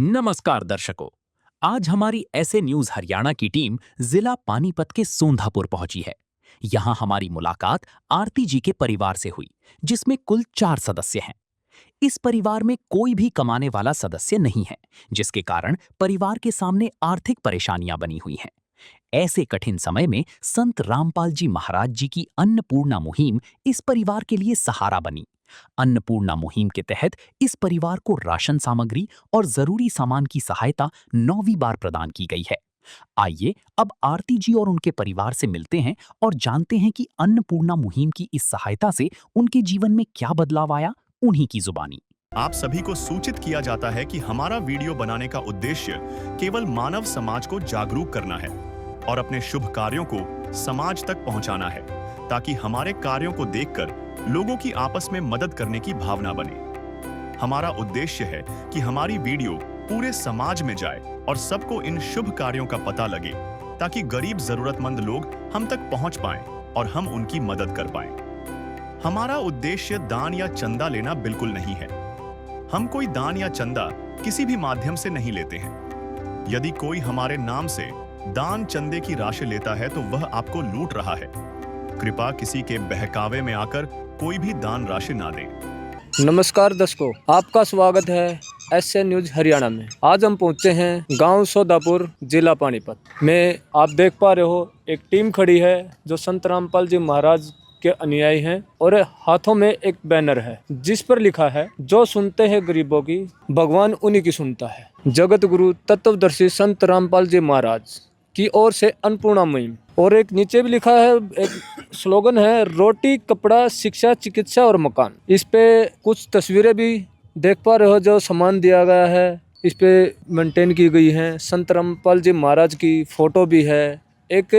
नमस्कार दर्शकों। आज हमारी ऐसे न्यूज हरियाणा की टीम जिला पानीपत के सोंधापुर पहुंची है। यहां हमारी मुलाकात आरती जी के परिवार से हुई, जिसमें कुल 4 सदस्य हैं। इस परिवार में कोई भी कमाने वाला सदस्य नहीं है, जिसके कारण परिवार के सामने आर्थिक परेशानियां बनी हुई हैं। ऐसे कठिन समय में संत रामपाल जी महाराज जी की अन्नपूर्णा मुहिम इस परिवार के लिए सहारा बनी। अन्नपूर्णा मुहिम के तहत इस परिवार को राशन सामग्री और जरूरी सामान की सहायता 9वीं बार प्रदान की गई है। आइए अब आरती जी और उनके परिवार से मिलते हैं और जानते हैं कि अन्नपूर्णा मुहिम की इस सहायता से उनके जीवन में क्या बदलाव आया, उन्हीं की जुबानी। आप सभी को सूचित किया जाता है कि हमारा वीडियो बनाने का उद्देश्य केवल मानव समाज को जागरूक करना है और अपने शुभ कार्यों को समाज तक पहुंचाना है, ताकि हमारे कार्यों को देखकर लोगों की आपस में मदद करने की भावना बने। हमारा उद्देश्य है कि हमारी वीडियो पूरे समाज में जाए और सबको इन शुभ कार्यों का पता लगे, ताकि गरीब जरूरतमंद लोग हम तक पहुंच पाएं और हम उनकी मदद कर पाएं। हमारा उद्देश्य दान या चंदा लेना बिल्कुल नहीं है। हम कोई दान या चंदा किसी भी माध्यम से नहीं लेते हैं। यदि कोई हमारे नाम से दान चंदे की राशि लेता है तो वह आपको लूट रहा है। कृपया किसी के बहकावे में आकर कोई भी दान राशि ना दें। नमस्कार दर्शकों, आपका स्वागत है एसए न्यूज हरियाणा में। आज हम पहुंचे हैं गांव सोंधापुर, जिला पानीपत में। आप देख पा रहे हो एक टीम खड़ी है जो संत रामपाल जी महाराज के अनुयायी हैं, और हाथों में एक बैनर है जिस पर लिखा है, जो सुनते हैं गरीबों की, भगवान उन्हीं की सुनता है। जगत गुरु तत्वदर्शी संत रामपाल जी महाराज की ओर से अन्नपूर्णा मुहिम। और एक नीचे भी लिखा है, एक स्लोगन है, रोटी कपड़ा शिक्षा चिकित्सा और मकान। इस पे कुछ तस्वीरें भी देख पा रहे हो, जो सामान दिया गया है इस पे मेंटेन की गई है। संत रामपाल जी महाराज की फोटो भी है। एक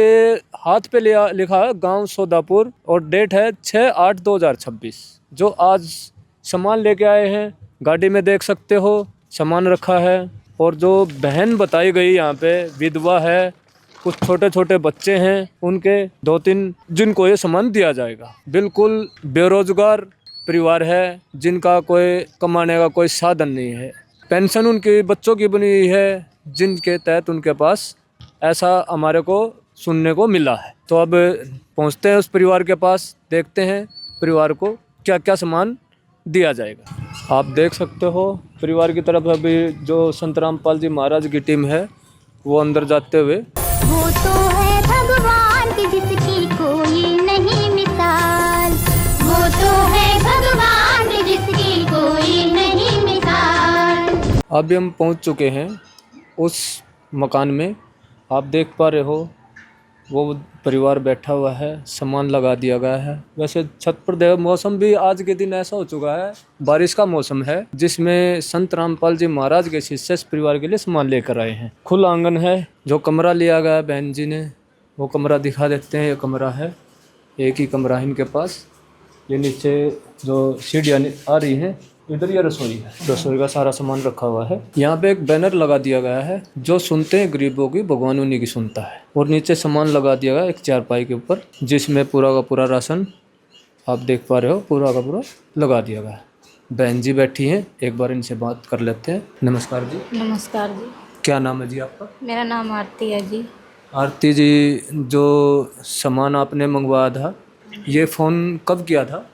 हाथ पे लिखा है गांव सोंधापुर, और डेट है 6/8/2026। जो आज सामान लेके आए हैं, गाड़ी में देख सकते हो सामान रखा है। और जो बहन बताई गई यहाँ पे विधवा है, कुछ छोटे छोटे बच्चे हैं, उनके 2-3 जिनको ये सामान दिया जाएगा। बिल्कुल बेरोजगार परिवार है, जिनका कोई कमाने का कोई साधन नहीं है। पेंशन उनके बच्चों की बनी हुई है, जिनके तहत उनके पास ऐसा हमारे को सुनने को मिला है। तो अब पहुंचते हैं उस परिवार के पास, देखते हैं परिवार को क्या क्या सामान दिया जाएगा। आप देख सकते हो परिवार की तरफ अभी जो संत रामपाल जी महाराज की टीम है वो अंदर जाते हुए। वो तो है भगवान की जिसकी कोई नहीं मिसाल, वो तो है भगवान की जिसकी कोई नहीं मिसाल। अभी हम पहुंच चुके हैं उस मकान में। आप देख पा रहे हो वो परिवार बैठा हुआ है, सामान लगा दिया गया है। वैसे छत पर देखो, मौसम भी आज के दिन ऐसा हो चुका है, बारिश का मौसम है, जिसमें संत रामपाल जी महाराज के शिष्य इस परिवार के लिए सामान लेकर आए हैं। खुला आंगन है। जो कमरा लिया गया है बहन जी ने, वो कमरा दिखा देते हैं। ये कमरा है, एक ही कमरा है इनके पास। ये नीचे जो सीढ़ियाँ आ रही हैं, इधर ये रसोई है, रसोई का सारा सामान रखा हुआ है। यहाँ पे एक बैनर लगा दिया गया है, जो सुनते हैं गरीबों की, भगवान उन्हीं की सुनता है। और नीचे सामान लगा दिया गया एक चारपाई के ऊपर, जिसमें पूरा का पूरा राशन आप देख पा रहे हो, पूरा का पूरा लगा दिया गया है। बहन जी बैठी हैं, एक बार इनसे बात कर लेते हैं। नमस्कार जी। नमस्कार जी। क्या नाम है जी आपका? मेरा नाम आरती है जी। आरती जी, जो सामान आपने मंगवाया था, ये फ़ोन कब किया था?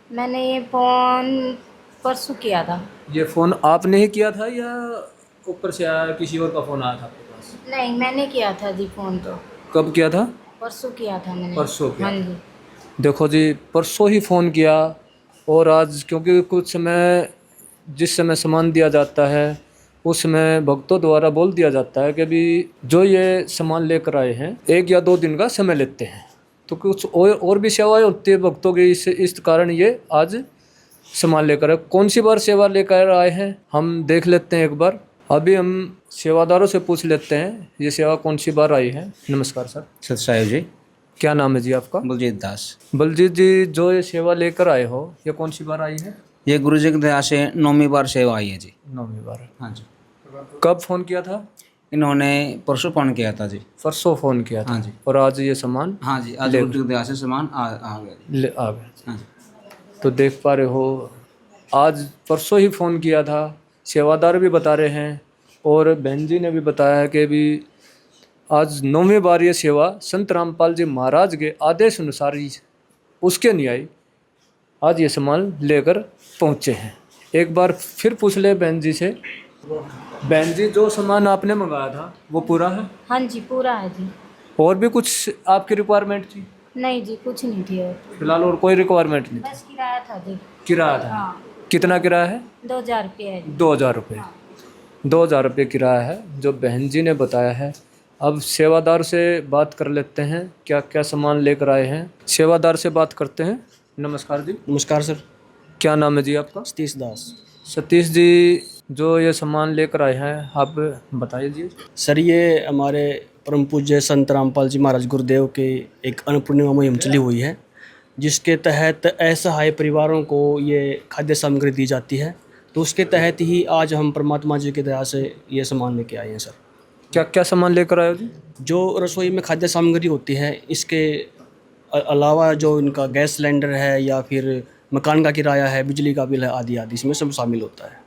मैंने ये फ़ोन परसों किया था। ये फ़ोन आपने ही किया था या ऊपर से आया, किसी और का फ़ोन आया था आपके पास? नहीं, मैंने किया था जी फ़ोन। तो कब किया था? परसों किया था मैंने। परसों किया? हाँ जी। देखो जी, परसों ही फ़ोन किया। और आज क्योंकि कुछ समय, जिस समय सामान दिया जाता है उस समय भक्तों द्वारा बोल दिया जाता है कि भी जो ये सामान लेकर आए हैं 1 या 2 दिन का समय लेते हैं। तो कुछ और भी सेवाएं होती है भक्तों की, इस कारण ये आज सामान लेकर आए। कौन सी बार सेवा लेकर आए हैं हम देख लेते हैं एक बार। अभी हम सेवादारों से पूछ लेते हैं ये सेवा कौन सी बार आई है। नमस्कार सर। सत साहिब जी। क्या नाम है जी आपका? बलजीत दास। बलजीत जी, जो ये सेवा लेकर आए हो, ये कौन सी बार आई है? ये गुरु जी की दया से 9वीं बार सेवा आई है जी। 9वीं बार। हाँ जी। कब फ़ोन किया था? इन्होंने परसों फ़ोन किया था जी। परसों फ़ोन किया था। हाँ जी। और आज ये सामान? हाँ जी, आज गुरु जी की दया से सामान आ गया जी। आ गया। हाँ जी। तो देख पा रहे हो, आज परसों ही फ़ोन किया था। सेवादार भी बता रहे हैं और बहन जी ने भी बताया है कि भी आज 9वीं बार ये सेवा संत रामपाल जी महाराज के आदेश अनुसार ही उसके न्याय आज ये सामान लेकर पहुँचे हैं। एक बार फिर पूछ ले बहन जी से। बहन जी, जो सामान आपने मंगाया था वो पूरा है? हाँ जी पूरा है जी। और भी कुछ आपकी रिक्वायरमेंट थी? नहीं जी कुछ नहीं थी और फिलहाल और कोई रिक्वायरमेंट नहीं? बस किराया था जी। किराया था? हाँ कितना किराया है? 2000 रुपये है जी। 2000 रुपये। 2000 रुपये किराया है जो बहन जी ने बताया है। अब सेवादार से बात कर लेते हैं, क्या क्या सामान लेकर आए हैं। सेवादार से बात करते हैं। नमस्कार जी। नमस्कार सर। क्या नाम है जी आपका? सतीश दास। सतीश जी, जो ये सामान लेकर आए हैं आप बताइए जी। सर ये हमारे परम पूज्य संत रामपाल जी महाराज गुरुदेव के एक अन्नपूर्णिमा मुहिम चली हुई है, जिसके तहत असहाय परिवारों को ये खाद्य सामग्री दी जाती है। तो उसके तहत ही आज हम परमात्मा जी की दया से ये सामान लेके आए हैं सर। क्या क्या सामान लेकर आए हो जी? जो रसोई में खाद्य सामग्री होती है, इसके अलावा जो इनका गैस सिलेंडर है या फिर मकान का किराया है, बिजली का बिल है, आदि आदि इसमें सब शामिल होता है।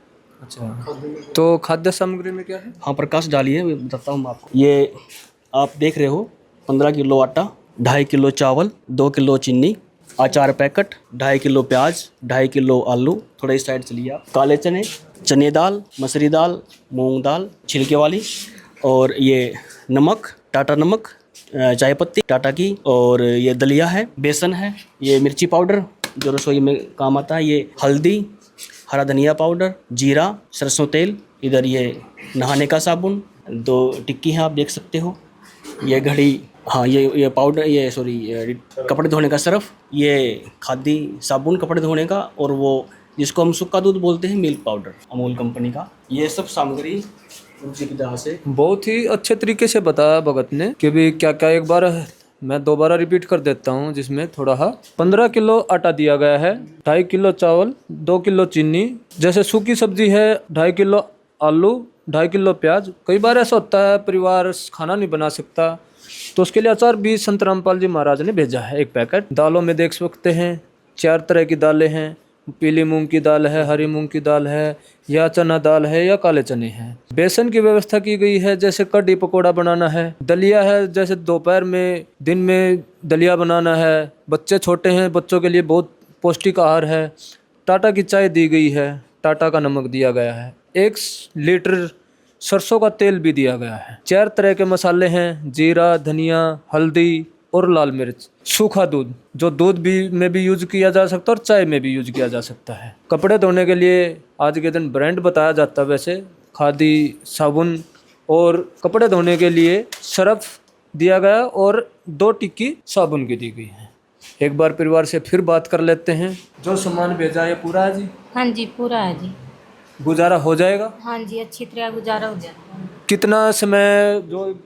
अच्छा, तो खाद्य सामग्री में क्या है? हाँ, प्रकाश डालिए, मैं बताता हूँ आपको। ये आप देख रहे हो 15 किलो आटा, 2.5 किलो चावल, 2 किलो चीनी, अचार पैकेट, 2.5 किलो प्याज, 2.5 किलो आलू, थोड़ा इस साइड चलिए आप, काले चने, चने दाल, मसूरी दाल, मूंग दाल छिलके वाली, और ये नमक, टाटा नमक, चाय पत्ती टाटा की, और ये दलिया है, बेसन है, ये मिर्ची पाउडर जो रसोई में काम आता है, ये हल्दी, हरा धनिया पाउडर, जीरा, सरसों तेल, इधर ये नहाने का साबुन, 2 टिक्की हैं आप देख सकते हो, ये घड़ी, हाँ ये पाउडर, ये सॉरी कपड़े धोने का सर्फ, ये खादी साबुन कपड़े धोने का, और वो जिसको हम सूखा दूध बोलते हैं मिल्क पाउडर, अमूल कंपनी का। ये सब सामग्री उसी की तरह से बहुत ही अच्छे तरीके से बताया भगत ने कि भी क्या क्या। एक बार मैं दोबारा रिपीट कर देता हूँ, जिसमें थोड़ा 15 किलो आटा दिया गया है, 2.5 किलो चावल, 2 किलो चीनी, जैसे सूखी सब्जी है 2.5 किलो आलू, 2.5 किलो प्याज। कई बार ऐसा होता है परिवार खाना नहीं बना सकता, तो उसके लिए अचार भी संत रामपाल जी महाराज ने भेजा है 1 पैकेट। दालों में देख सकते हैं 4 तरह की दालें हैं, पीली मूंग की दाल है, हरी मूंग की दाल है, या चना दाल है, या काले चने हैं। बेसन की व्यवस्था की गई है, जैसे कढ़ी पकोड़ा बनाना है। दलिया है, जैसे दोपहर में दिन में दलिया बनाना है। बच्चे छोटे हैं, बच्चों के लिए बहुत पौष्टिक आहार है। टाटा की चाय दी गई है, टाटा का नमक दिया गया है, 1 लीटर सरसों का तेल भी दिया गया है। 4 तरह के मसाले हैं, जीरा, धनिया, हल्दी और लाल मिर्च। सूखा दूध, जो दूध भी में भी यूज किया जा सकता है और चाय में भी यूज किया जा सकता है। कपड़े धोने के लिए आज के दिन ब्रांड बताया जाता है, वैसे खादी साबुन, और कपड़े धोने के लिए सर्फ दिया गया, और 2 टिक्की साबुन की दी गई है। एक बार परिवार से फिर बात कर लेते हैं। जो सामान भेजा है पूरा है जी? हाँ जी पूरा है जी। गुजारा हो जाएगा? हाँ जी अच्छी तरह गुजारा हो जाता है। कितना समय, जो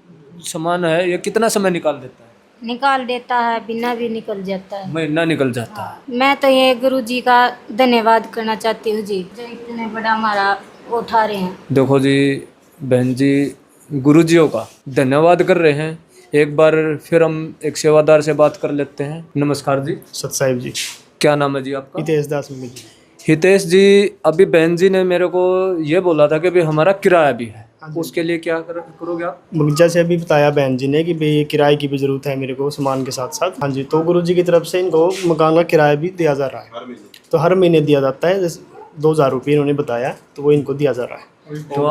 सामान है ये कितना समय निकाल देता है? निकाल देता है, बिना भी निकल जाता है। महीना निकल जाता है। मैं तो ये गुरु जी का धन्यवाद करना चाहती हूँ जी, जो इतने बड़ा हमारा वो उठा रहे हैं। देखो जी, बहन जी गुरुजियों का धन्यवाद कर रहे हैं। एक बार फिर हम एक सेवादार से बात कर लेते हैं। नमस्कार जी। सत साहिब जी। क्या नाम है जी आपका? हितेश दास मम्मी जी। हितेश जी, अभी बहन जी ने मेरे को ये बोला था कि भाई हमारा किराया भी है, उसके लिए क्या करोगे आप? जैसे अभी बताया बहन जी ने कि भाई किराए की भी जरूरत है मेरे को सामान के साथ साथ। हाँ जी, तो गुरु जी की तरफ से इनको मकान का किराया भी दिया जा रहा है, तो हर महीने दिया जाता है। जैसे 2000 रुपये इन्होंने बताया, तो वो इनको दिया जा रहा है। तो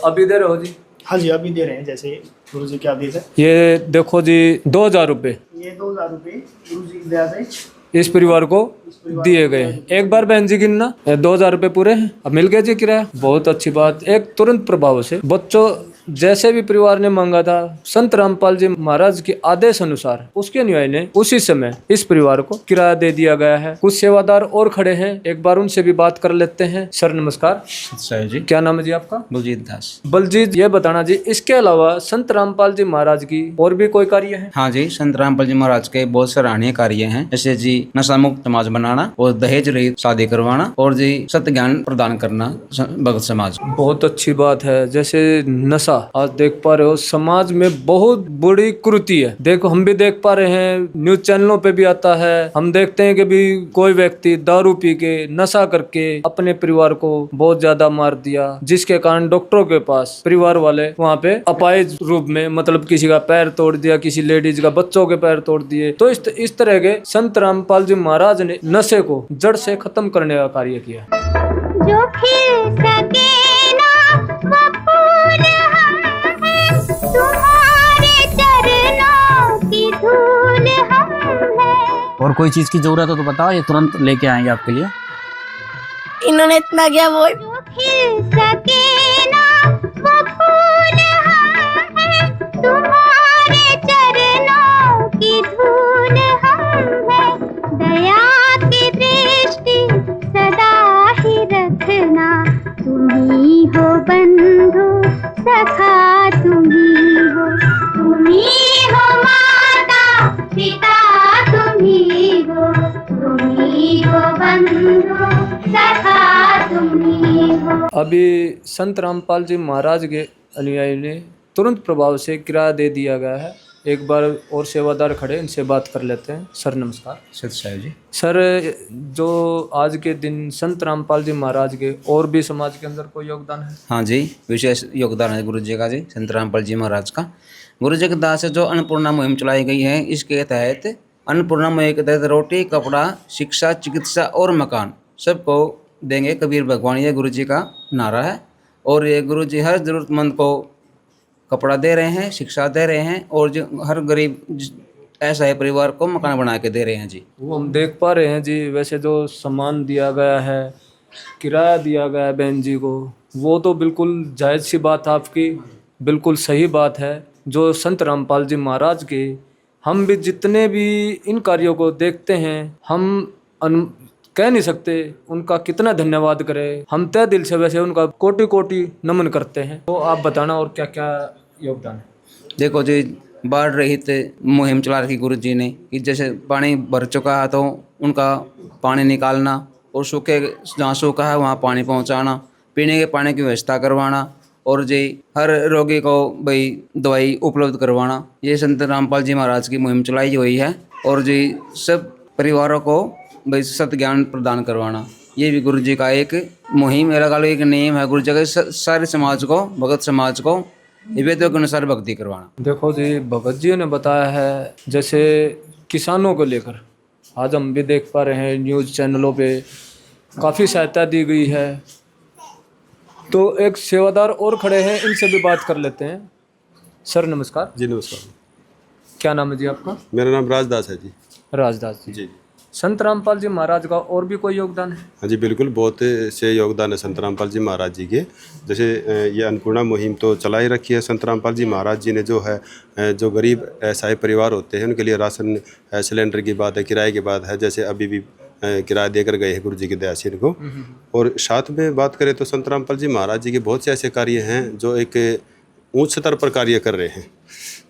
अभी दे रहे हो जी? हाँ जी अभी दे रहे हैं। जैसे गुरु जी क्या दिए थे, ये देखो जी 2000 रुपये ये 2000 रुपये गुरु जी की दया से इस परिवार को दिए गए हैं। एक बार बहन जी गिनना, 2000 रुपये पूरे हैं। अब मिल गया जी किराया, बहुत अच्छी बात। एक तुरंत प्रभाव से बच्चों जैसे भी परिवार ने मांगा था, संत रामपाल जी महाराज के आदेश अनुसार उसके अनुयायी ने उसी समय इस परिवार को किराया दे दिया गया है। कुछ सेवादार और खड़े हैं, एक बार उनसे भी बात कर लेते हैं। सर नमस्कार। सर जी। क्या नाम है जी आपका? बलजीत दास। बलजीत, ये बताना जी, इसके अलावा संत रामपाल जी महाराज की और भी कोई कार्य है? हाँ जी, संत रामपाल जी महाराज के बहुत सराहनीय कार्य हैं, जैसे जी नशा मुक्त समाज बनाना, और दहेज रहित शादी करवाना, और जी सत्य ज्ञान प्रदान करना भगत समाज। बहुत अच्छी बात है। जैसे नशा नशा आज देख पा रहे हो समाज में बहुत बड़ी कुरीति है। देखो हम भी देख पा रहे हैं, न्यूज चैनलों पे भी आता है, हम देखते हैं कि भी कोई व्यक्ति दारू पी के नशा करके अपने परिवार को बहुत ज्यादा मार दिया, जिसके कारण डॉक्टरों के पास परिवार वाले वहाँ पे अपाहिज रूप में मतलब किसी का पैर तोड़ दिया, किसी लेडीज का बच्चों के पैर तोड़ दिए। तो इस तरह के संत रामपाल जी महाराज ने नशे को जड़ से खत्म करने का कार्य किया। जो खिल सके ना वो फूल हम हैं, तुम्हारे चरणों की धूल हम हैं। और कोई चीज की जरूरत हो तो बताओ, ये तुरंत लेके आएंगे आपके लिए। इन्होंने इतना क्या बोल। जो खिल सके ना वो फूल हम हैं, तुम्हारे चरणों की धूल हम हैं। दया की दृष्टि सदा ही रखना, तुम ही हो बंधु सखा, तुम ही हो माता पिता, तुम ही हो बंधु सखा, तुम ही हो। अभी संत रामपाल जी महाराज के अनुयायी ने तुरंत प्रभाव से किराया दे दिया गया है। एक बार और सेवादार खड़े, इनसे बात कर लेते हैं। सर नमस्कार। सत साहब जी। सर, जो आज के दिन संत रामपाल जी महाराज के और भी समाज के अंदर कोई योगदान है? हाँ जी, विशेष योगदान है गुरु जी का जी, संत रामपाल जी महाराज का। गुरु जी के दास से जो अन्नपूर्णा मुहिम चलाई गई है, इसके तहत अन्नपूर्णा मुहिम के तहत रोटी, कपड़ा, शिक्षा, चिकित्सा और मकान सबको देंगे कबीर भगवान, ये गुरु जी का नारा है। और ये गुरु जी हर ज़रूरतमंद को कपड़ा दे रहे हैं, शिक्षा दे रहे हैं, और जो हर गरीब ऐसा है परिवार को मकान बना के दे रहे हैं जी। वो हम देख पा रहे हैं जी। वैसे जो सामान दिया गया है, किराया दिया गया है बहन जी को, वो तो बिल्कुल जायज़ सी बात आपकी, बिल्कुल सही बात है। जो संत रामपाल जी महाराज के हम भी जितने भी इन कार्यों को देखते हैं, हम कह नहीं सकते उनका कितना धन्यवाद करें। हम तय दिल से वैसे उनका कोटि कोटि नमन करते हैं। तो आप बताना और क्या क्या योगदान है? देखो जी, बाढ़ रहित मुहिम चला रखी गुरु जी ने कि जैसे पानी भर चुका है तो उनका पानी निकालना, और सूखे जहाँ सूखा है वहाँ पानी पहुँचाना, पीने के पानी की व्यवस्था करवाना, और जी हर रोगी को भाई दवाई उपलब्ध करवाना। ये संत रामपाल जी महाराज की मुहिम चलाई हुई है। और जी सब परिवारों को भाई सत ज्ञान प्रदान करवाना, ये भी गुरु जी का एक मुहिम लगा लो, एक नियम है गुरु जी का। सारे समाज को, भगत समाज को निवेदों के अनुसार भक्ति करवाना। देखो जी, भगत जी ने बताया है जैसे किसानों को लेकर आज हम भी देख पा रहे हैं न्यूज़ चैनलों पे काफ़ी सहायता दी गई है। तो एक सेवादार और खड़े हैं, इनसे भी बात कर लेते हैं। सर नमस्कार। जी नमस्कार। क्या नाम है जी आपका? मेरा नाम राजदास है जी। राजदास जी। संत रामपाल जी महाराज का और भी कोई योगदान है? हाँ जी बिल्कुल, बहुत से योगदान है संत रामपाल जी महाराज जी के। जैसे ये अन्नपूर्णा मुहिम तो चला ही रखी है संत रामपाल जी महाराज जी ने। जो है जो गरीब ऐसा परिवार होते हैं उनके लिए राशन सिलेंडर की बात है, किराए की बात है, जैसे अभी भी किराया देकर गए हैं गुरु जी के दया से इनको। और साथ में बात करें तो संत रामपाल जी महाराज जी के बहुत से ऐसे कार्य हैं जो एक उच्च स्तर पर कार्य कर रहे हैं।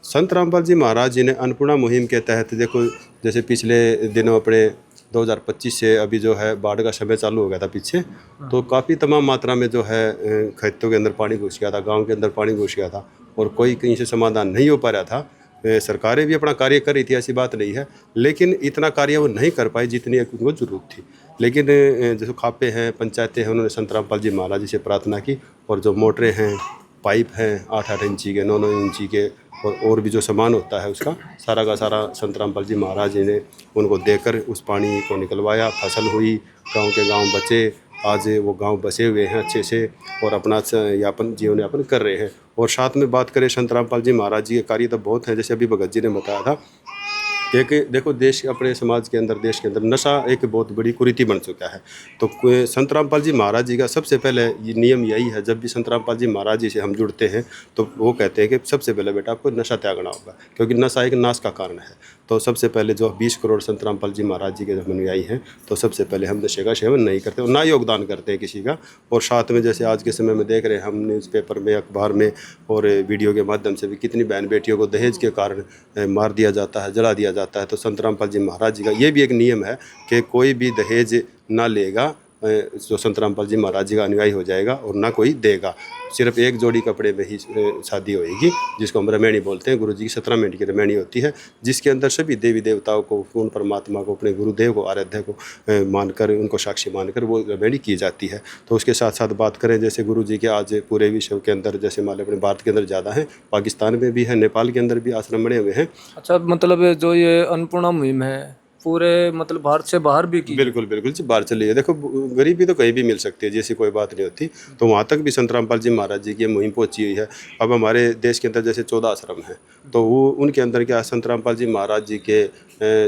संत रामपाल जी महाराज जी ने अन्नपूर्णा मुहिम के तहत देखो, जैसे पिछले दिनों अपने 2025 से अभी जो है बाढ़ का समय चालू हो गया था पीछे, तो काफ़ी तमाम मात्रा में जो है खेतों के अंदर पानी घुस गया था, गांव के अंदर पानी घुस गया था, और कोई कहीं से समाधान नहीं हो पा रहा था। सरकारें भी अपना कार्य कर रही थी, ऐसी बात नहीं है, लेकिन इतना कार्य वो नहीं कर पाई जितनी उनको ज़रूरत थी। लेकिन जैसे खापे हैं, पंचायतें हैं, उन्होंने संत रामपाल जी महाराज जी से प्रार्थना की, और जो मोटरें हैं, पाइप हैं 8-8 इंची के, 9-9 इंची के, और भी जो सामान होता है उसका सारा का सारा संत रामपाल जी महाराज जी ने उनको देकर उस पानी को निकलवाया। फसल हुई, गांव के गांव बचे, आज वो गांव बसे हुए हैं अच्छे से और अपना जीवन यापन कर रहे हैं। और साथ में बात करें संत रामपाल जी महाराज जी के कार्य तो बहुत हैं, जैसे अभी भगत जी ने बताया था कि देखो देश, अपने समाज के अंदर, देश के अंदर नशा एक बहुत बड़ी कुरीति बन चुका है। तो संत रामपाल जी महाराज जी का सबसे पहले ये नियम यही है, जब भी संत रामपाल जी महाराज जी से हम जुड़ते हैं तो वो कहते हैं कि सबसे पहले बेटा आपको नशा त्यागना होगा, क्योंकि नशा एक नाश का कारण है। तो सबसे पहले जो 20 करोड़ संत रामपाल जी महाराज जी के जब अनुयायी हैं, तो सबसे पहले हम नशे का सेवन नहीं करते और ना योगदान करते हैं किसी का। और साथ में जैसे आज के समय में देख रहे हैं हम न्यूज़पेपर में, अखबार में और वीडियो के माध्यम से भी कितनी बहन बेटियों को दहेज के कारण मार दिया जाता है, जला दिया जाता है। तो संत रामपाल जी महाराज जी का ये भी एक नियम है कि कोई भी दहेज ना लेगा जो संत रामपाल जी महाराज जी का अनुयायी हो जाएगा और ना कोई देगा। सिर्फ एक जोड़ी कपड़े में ही शादी होएगी, जिसको हम रमैनी बोलते हैं। गुरु जी की 17 मिनट की रमैनी होती है, जिसके अंदर सभी देवी देवताओं को, पूर्ण परमात्मा को, अपने गुरुदेव को, आराध्य को मानकर, उनको साक्षी मानकर वो रमैनी की जाती है। तो उसके साथ साथ बात करें, जैसे गुरु जी के आज पूरे विश्व के अंदर, जैसे मान लो अपने भारत के अंदर ज़्यादा है, पाकिस्तान में भी है, नेपाल के अंदर भी आश्रम बने हुए हैं। अच्छा, मतलब जो ये अन्नपूर्णा मुहिम है पूरे मतलब भारत से बाहर भी की? बिल्कुल बिल्कुल जी, बाहर चली है। देखो, गरीबी तो कहीं भी मिल सकती है, जैसी कोई बात नहीं होती। तो वहाँ तक भी संत रामपाल जी महाराज जी की मुहिम पहुँची हुई है। अब हमारे देश के अंदर जैसे 14 आश्रम हैं, तो वो उनके अंदर क्या, संत रामपाल जी महाराज जी के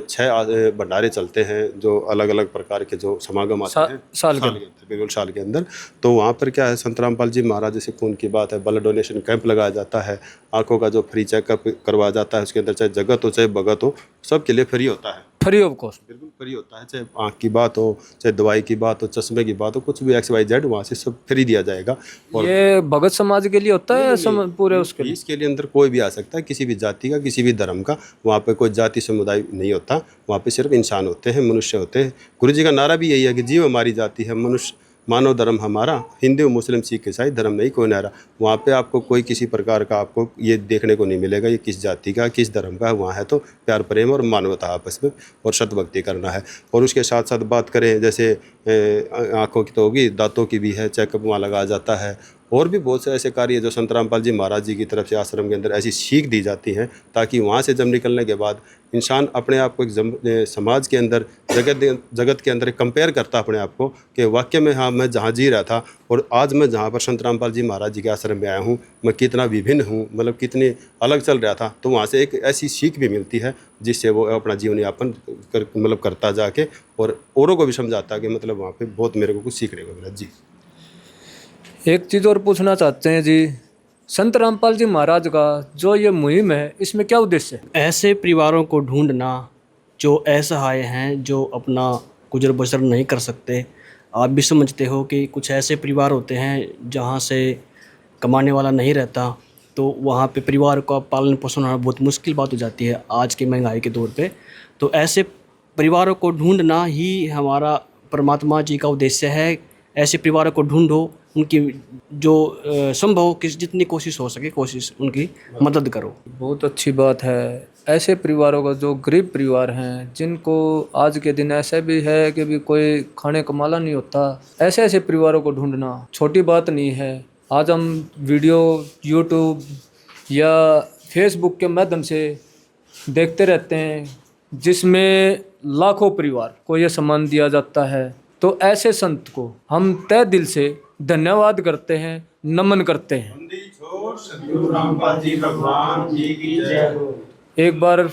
6 भंडारे चलते हैं, जो अलग अलग प्रकार के जो समागम आते हैं साल के बिल्कुल साल के अंदर। तो वहाँ पर क्या है, संत रामपाल जी महाराज, जैसे खून की बात है, ब्लड डोनेशन कैंप लगाया जाता है, आँखों का जो फ्री चेकअप करवाया जाता है, उसके अंदर चाहे जगत हो चाहे भगत हो, सबके लिए फ्री होता है, फ्री ऑफ कॉस्ट। बिल्कुल फ्री होता है। चाहे आँख की बात हो, चाहे दवाई की बात हो, चश्मे की बात हो, कुछ भी XYZ वहाँ से सब फ्री दिया जाएगा। और ये भगत समाज के लिए होता है पूरे उसके लिए? इसके लिए अंदर कोई भी आ सकता है, किसी भी जाति का, किसी भी धर्म का। वहाँ पे कोई जाति समुदाय नहीं होता, वहाँ पे सिर्फ इंसान होते हैं, मनुष्य होते हैं। गुरु जी का नारा भी यही है कि जीव हमारी जाति है, मनुष्य मानव धर्म हमारा, हिंदू मुस्लिम सिख ईसाई धर्म नहीं कोई नारा। वहाँ पे आपको कोई किसी प्रकार का आपको ये देखने को नहीं मिलेगा ये किस जाति का, किस धर्म का है। वहाँ है तो प्यार प्रेम और मानवता आपस में और सतभक्ति करना है। और उसके साथ साथ बात करें, जैसे आँखों की तो होगी, दांतों की भी है, चेकअप वहाँ लगाया जाता है। और भी बहुत से ऐसे कार्य जो संत रामपाल जी महाराज जी की तरफ से आश्रम के अंदर ऐसी सीख दी जाती है, ताकि वहाँ से जब निकलने के बाद इंसान अपने आप को एक समाज के अंदर, जगत के अंदर कंपेयर करता अपने आप को कि वाकई में हाँ, मैं जहाँ जी रहा था और आज मैं जहाँ पर संत रामपाल जी महाराज जी के आश्रम में आया हूँ, मैं कितना विभिन्न हूँ, मतलब कितनी अलग चल रहा था। तो वहाँ से एक ऐसी सीख भी मिलती है, जिससे वो अपना जीवन यापन मतलब करता जाके और औरों को भी समझाता कि मतलब वहाँ पर बहुत मेरे को कुछ सीखने को मिला। जी, एक चीज़ और पूछना चाहते हैं जी, संत रामपाल जी महाराज का जो ये मुहिम है, इसमें क्या उद्देश्य है? ऐसे परिवारों को ढूंढना जो असहाय हैं, जो अपना गुजर बसर नहीं कर सकते। आप भी समझते हो कि कुछ ऐसे परिवार होते हैं जहाँ से कमाने वाला नहीं रहता, तो वहाँ पे परिवार का पालन पोषण होना बहुत मुश्किल बात हो जाती है आज के महंगाई के दौर पे। तो ऐसे परिवारों को ढूंढना ही हमारा परमात्मा जी का उद्देश्य है। ऐसे परिवारों को ढूंढो, उनकी जो संभव किस जितनी कोशिश हो सके कोशिश उनकी मदद करो। बहुत अच्छी बात है। ऐसे परिवारों का जो गरीब परिवार हैं, जिनको आज के दिन ऐसे भी है कि भी कोई खाने का माला नहीं होता, ऐसे ऐसे परिवारों को ढूंढना छोटी बात नहीं है। आज हम वीडियो यूट्यूब या फेसबुक के माध्यम से देखते रहते हैं, जिसमें लाखों परिवार को ये सम्मान दिया जाता है। तो ऐसे संत को हम तहे दिल से धन्यवाद करते हैं, नमन करते हैं। एक बार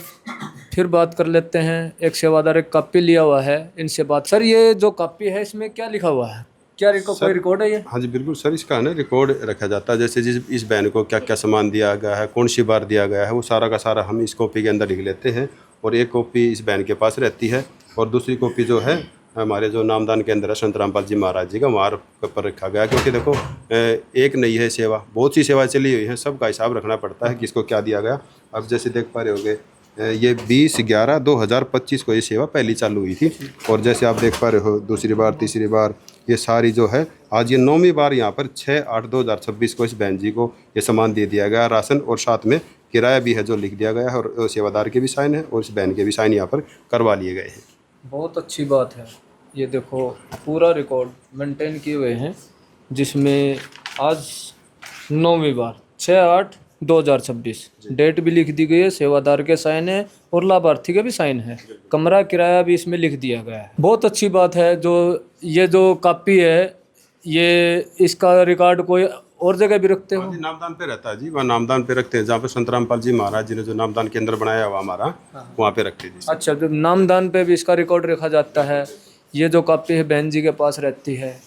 फिर बात कर लेते हैं। एक सेवादार एक कॉपी लिया हुआ है, इनसे बात। सर, ये जो कॉपी है इसमें क्या लिखा हुआ है? क्या कोई रिकॉर्ड है ये? हाँ जी बिल्कुल सर, इसका है ना रिकॉर्ड रखा जाता है। जैसे जिस इस बहन को क्या क्या सामान दिया गया है, कौन सी बार दिया गया है, वो सारा का सारा हम इस कॉपी के अंदर लिख लेते हैं। और एक कॉपी इस बहन के पास रहती है और दूसरी कॉपी जो है हमारे जो नामदान के अंदर है संत रामपाल जी महाराज जी का, वहाँ पर रखा गया। क्योंकि देखो एक नहीं है सेवा, बहुत सी सेवाएं चली हुई हैं, सबका हिसाब रखना पड़ता है किसको क्या दिया गया। अब जैसे देख पा रहे होगे, ये 20/11/2025 को ये सेवा पहली चालू हुई थी। और जैसे आप देख पा रहे हो, दूसरी बार तीसरी बार ये सारी जो है आज ये 9वीं बार यहाँ पर 6/8/2026 को इस बहन जी को ये सामान दे दिया गया, राशन और साथ में किराया भी है जो लिख दिया गया है। और सेवादार के भी साइन है और इस बहन के भी साइन यहाँ पर करवा लिए गए हैं। बहुत अच्छी बात है। ये देखो पूरा रिकॉर्ड मेंटेन किए हुए हैं, जिसमें आज 9वीं बार 6/8/2026 डेट भी लिख दी गई है, सेवादार के साइन है और लाभार्थी के भी साइन है, कमरा किराया भी इसमें लिख दिया गया है। बहुत अच्छी बात है। जो ये जो कॉपी है, ये इसका रिकॉर्ड कोई और जगह भी रखते हो? नामदान पे रहता है जी, वहाँ नामदान पे रखते हैं, जहाँ पे संत रामपाल जी महाराज जी ने जो नामदान केंद्र बनाया हुआ हमारा, वहाँ पे रखते हैं। अच्छा, तो नामदान पे भी इसका रिकॉर्ड रखा जाता है। ये जो कॉपी है बहन जी के पास रहती है।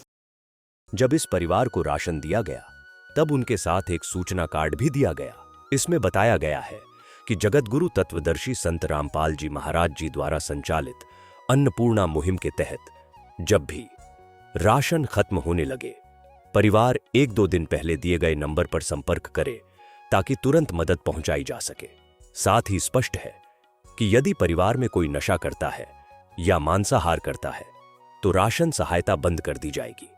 जब इस परिवार को राशन दिया गया, तब उनके साथ एक सूचना कार्ड भी दिया गया। इसमें बताया गया है कि जगतगुरु तत्वदर्शी संत रामपाल जी महाराज जी द्वारा संचालित अन्नपूर्णा मुहिम के तहत जब भी राशन खत्म होने लगे, परिवार 1-2 दिन पहले दिए गए नंबर पर संपर्क करे ताकि तुरंत मदद पहुंचाई जा सके। साथ ही स्पष्ट है कि यदि परिवार में कोई नशा करता है या मांसाहार करता है तो राशन सहायता बंद कर दी जाएगी।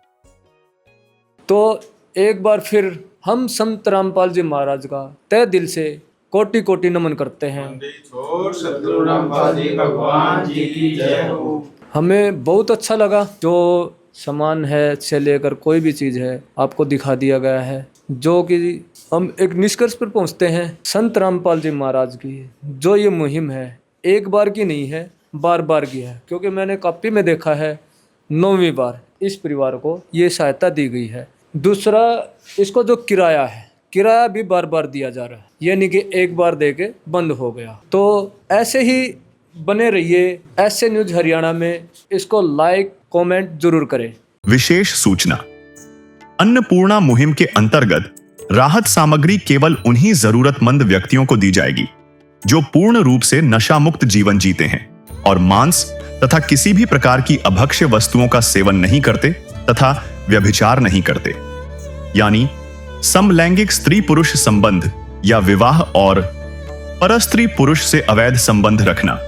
तो एक बार फिर हम संत रामपाल जी महाराज का तहे दिल से कोटि कोटि नमन करते हैं। हमें बहुत अच्छा लगा, जो सामान है से लेकर कोई भी चीज़ है आपको दिखा दिया गया है, जो कि हम एक निष्कर्ष पर पहुंचते हैं संत रामपाल जी महाराज की जो ये मुहिम है एक बार की नहीं है, बार बार की है। क्योंकि मैंने कॉपी में देखा है 9वीं बार इस परिवार को ये सहायता दी गई है। दूसरा, इसको जो किराया है, किराया भी बार बार दिया जा रहा है, ये नहीं कि एक बार दे के बंद हो गया। तो ऐसे ही बने रहिए एसए न्यूज हरियाणा में, इसको लाइक कमेंट जरूर करें। विशेष सूचना, अन्नपूर्णा मुहिम के अंतर्गत राहत सामग्री केवल उन्हीं जरूरतमंद व्यक्तियों को दी जाएगी जो पूर्ण रूप से नशा मुक्त जीवन जीते हैं और मांस तथा किसी भी प्रकार की अभक्ष्य वस्तुओं का सेवन नहीं करते तथा व्यभिचार नहीं करते, यानी समलैंगिक स्त्री पुरुष संबंध या विवाह और परस्त्री पुरुष से अवैध संबंध रखना।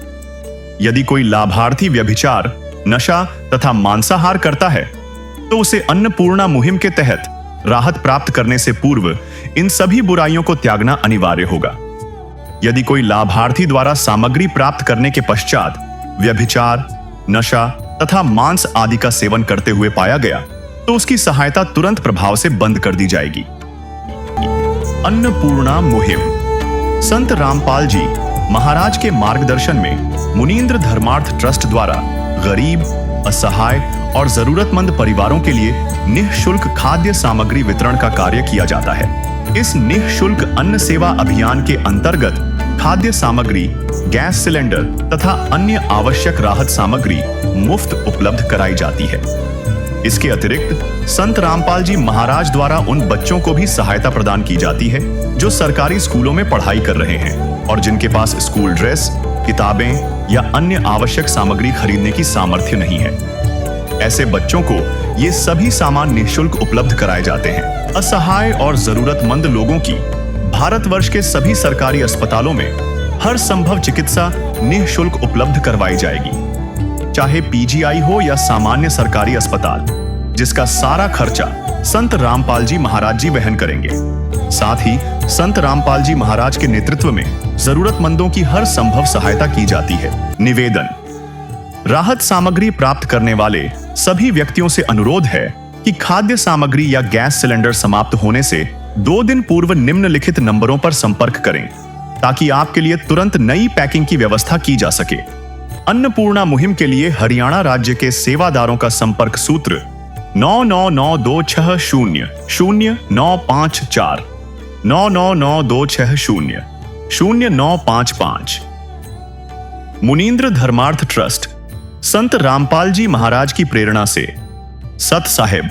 यदि कोई लाभार्थी व्यभिचार, नशा तथा मांसाहार करता है तो उसे अन्नपूर्णा मुहिम के तहत राहत प्राप्त करने से पूर्व इन सभी बुराइयों को त्यागना अनिवार्य होगा। यदि कोई लाभार्थी द्वारा सामग्री प्राप्त करने के पश्चात व्यभिचार, नशा तथा मांस आदि का सेवन करते हुए पाया गया तो उसकी सहायता तुरंत प्रभाव से बंद कर दी जाएगी। अन्नपूर्णा मुहिम संत रामपाल जी महाराज के मार्गदर्शन में मुनींद्र धर्मार्थ ट्रस्ट द्वारा गरीब, असहाय और जरूरतमंद परिवारों के लिए निःशुल्क खाद्य सामग्री वितरण का कार्य किया जाता है। इस निःशुल्क अन्न सेवा अभियान के अंतर्गत खाद्य सामग्री, गैस सिलेंडर तथा अन्य आवश्यक राहत सामग्री मुफ्त उपलब्ध कराई जाती है। इसके अतिरिक्त संत रामपाल जी महाराज द्वारा उन बच्चों को भी सहायता प्रदान की जाती है जो सरकारी स्कूलों में पढ़ाई कर रहे हैं और जिनके पास स्कूल ड्रेस, किताबें या अन्य आवश्यक सामग्री खरीदने की सामर्थ्य नहीं है। ऐसे बच्चों को ये सभी सामान निःशुल्क उपलब्ध कराए जाते हैं। असहाय और जरूरतमंद लोगों की भारतवर्ष के सभी सरकारी अस्पतालों में हर संभव चिकित्सा निःशुल्क उपलब्ध करवाई जाएगी, चाहे पीजीआई हो या सामान्य सरकारी अस्पताल, जिसका सारा खर्चा संत रामपाल जी महाराज जी वहन करेंगे। साथ ही संत रामपाल जी महाराज के नेतृत्व में जरूरतमंदों की हर संभव सहायता की जाती है। निवेदन, राहत सामग्री प्राप्त करने वाले सभी व्यक्तियों से अनुरोध है कि खाद्य सामग्री या गैस सिलेंडर समाप्त होने से 2 दिन पूर्व निम्नलिखित नंबरों पर संपर्क करें ताकि आपके लिए तुरंत नई पैकिंग की व्यवस्था की जा सके। अन्नपूर्णा मुहिम के लिए हरियाणा राज्य के सेवादारों का संपर्क सूत्र 9992600954 9992600955। मुनींद्र धर्मार्थ ट्रस्ट संत रामपाल जी महाराज की प्रेरणा से सत साहिब